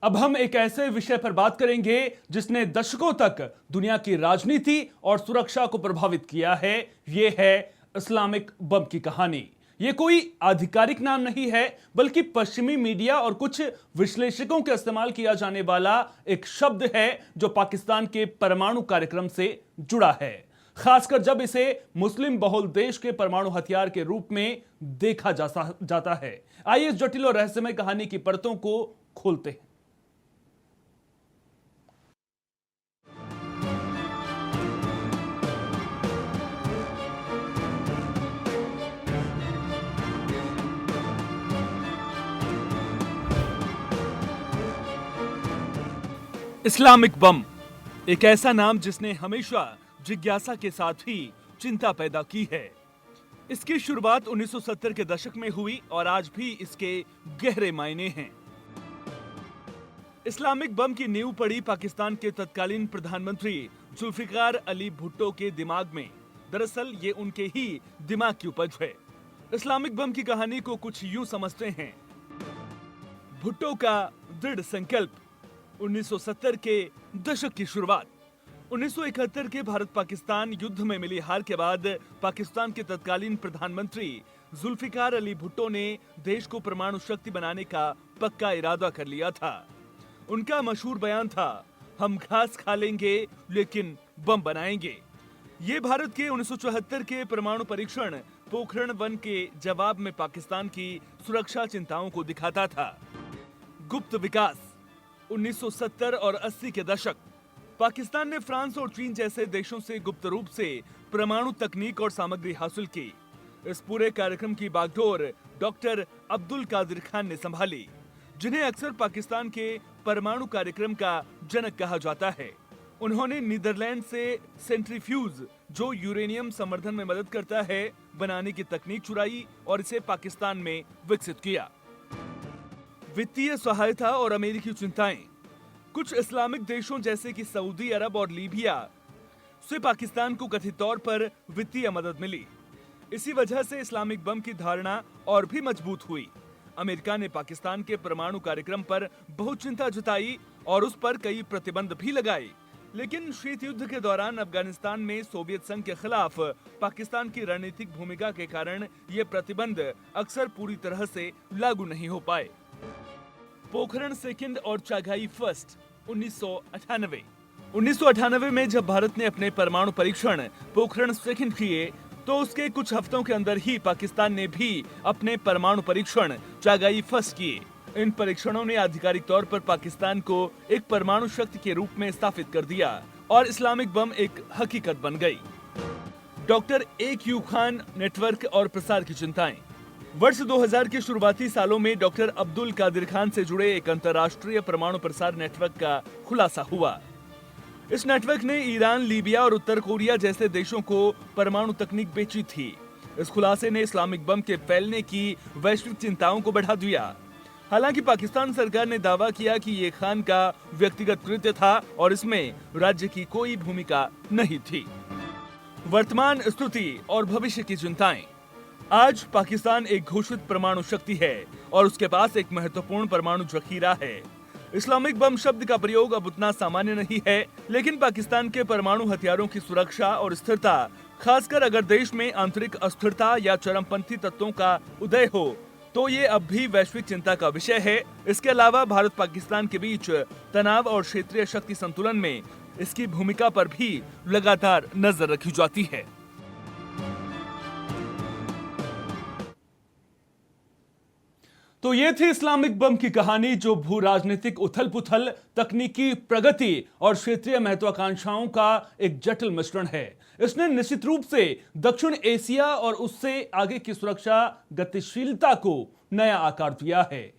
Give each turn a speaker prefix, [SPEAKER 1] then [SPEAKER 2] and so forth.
[SPEAKER 1] अब हम एक ऐसे विषय पर बात करेंगे जिसने दशकों तक दुनिया की राजनीति और सुरक्षा को प्रभावित किया है। यह है इस्लामिक बम की कहानी। यह कोई आधिकारिक नाम नहीं है, बल्कि पश्चिमी मीडिया और कुछ विश्लेषकों के इस्तेमाल किया जाने वाला एक शब्द है जो पाकिस्तान के परमाणु कार्यक्रम से जुड़ा है, खासकर जब इसे मुस्लिम बहुल देश के परमाणु हथियार के रूप में देखा जाता है। आइए इस जटिल और रहस्यमय कहानी की परतों को खोलते हैं। इस्लामिक बम एक ऐसा नाम जिसने हमेशा जिज्ञासा के साथ ही चिंता पैदा की है। इसकी शुरुआत 1970 के दशक में हुई और आज भी इसके गहरे मायने हैं। इस्लामिक बम की नींव पड़ी पाकिस्तान के तत्कालीन प्रधानमंत्री जुल्फिकार अली भुट्टो के दिमाग में। दरअसल ये उनके ही दिमाग की उपज है। इस्लामिक बम की कहानी को कुछ यूं समझते हैं। भुट्टो का दृढ़ संकल्प, 1970 के दशक की शुरुआत। 1971 के भारत पाकिस्तान युद्ध में मिली हार के बाद पाकिस्तान के तत्कालीन प्रधानमंत्री जुल्फिकार अली भुट्टो ने देश को परमाणु शक्ति बनाने का पक्का इरादा कर लिया था। उनका मशहूर बयान था, हम घास खा लेंगे लेकिन बम बनाएंगे। ये भारत के 1974 के परमाणु परीक्षण पोखरण 1 के जवाब में पाकिस्तान की सुरक्षा चिंताओं को दिखाता था। गुप्त विकास, 1970 और 80 के दशक। पाकिस्तान ने फ्रांस और चीन जैसे देशों से गुप्त रूप से परमाणु तकनीक और सामग्री हासिल की। इस पूरे कार्यक्रम की बागडोर डॉक्टर अब्दुल कादिर खान ने संभाली, जिन्हें अक्सर पाकिस्तान के परमाणु कार्यक्रम का जनक कहा जाता है। उन्होंने नीदरलैंड से सेंट्रीफ्यूज, जो यूरेनियम संवर्धन में मदद करता है, बनाने की तकनीक चुराई और इसे पाकिस्तान में विकसित किया। वित्तीय सहायता और अमेरिकी चिंताएं। कुछ इस्लामिक देशों जैसे कि सऊदी अरब और लीबिया से पाकिस्तान को कथित तौर पर वित्तीय मदद मिली। इसी वजह से इस्लामिक बम की धारणा और भी मजबूत हुई। अमेरिका ने पाकिस्तान के परमाणु कार्यक्रम पर बहुत चिंता जताई और उस पर कई प्रतिबंध भी लगाए। लेकिन शीत युद्ध के दौरान अफगानिस्तान में सोवियत संघ के खिलाफ पाकिस्तान की रणनीतिक भूमिका के कारण ये प्रतिबंध अक्सर पूरी तरह से लागू नहीं हो पाए। पोखरण सेकंड और चागाई फर्स्ट, 1998। 1998 में जब भारत ने अपने परमाणु परीक्षण पोखरण सेकंड किए, तो उसके कुछ हफ्तों के अंदर ही पाकिस्तान ने भी अपने परमाणु परीक्षण चागाई फर्स्ट किए। इन परीक्षणों ने आधिकारिक तौर पर पाकिस्तान को एक परमाणु शक्ति के रूप में स्थापित कर दिया और इस्लामिक बम एक हकीकत बन गई। Doctor A.Q. खान नेटवर्क और प्रसार की चिंताएं। वर्ष 2000 के शुरुआती सालों में डॉक्टर अब्दुल कादिर खान से जुड़े एक अंतर्राष्ट्रीय परमाणु प्रसार नेटवर्क का खुलासा हुआ। इस नेटवर्क ने ईरान, लीबिया और उत्तर कोरिया जैसे देशों को परमाणु तकनीक बेची थी। इस खुलासे ने इस्लामिक बम के फैलने की वैश्विक चिंताओं को बढ़ा दिया। हालांकि पाकिस्तान सरकार ने दावा किया कि ये खान का व्यक्तिगत कृत्य था और इसमें राज्य की कोई भूमिका नहीं थी। वर्तमान स्थिति और भविष्य की चिंताएं। आज पाकिस्तान एक घोषित परमाणु शक्ति है और उसके पास एक महत्वपूर्ण परमाणु जखीरा है। इस्लामिक बम शब्द का प्रयोग अब उतना सामान्य नहीं है, लेकिन पाकिस्तान के परमाणु हथियारों की सुरक्षा और स्थिरता, खासकर अगर देश में आंतरिक अस्थिरता या चरमपंथी तत्वों का उदय हो, तो ये अब भी वैश्विक चिंता का विषय है। इसके अलावा भारत पाकिस्तान के बीच तनाव और क्षेत्रीय शक्ति संतुलन में इसकी भूमिका पर भी लगातार नजर रखी जाती है। तो ये थी इस्लामिक बम की कहानी, जो भू राजनीतिक उथल पुथल, तकनीकी प्रगति और क्षेत्रीय महत्वाकांक्षाओं का एक जटिल मिश्रण है। इसने निश्चित रूप से दक्षिण एशिया और उससे आगे की सुरक्षा गतिशीलता को नया आकार दिया है।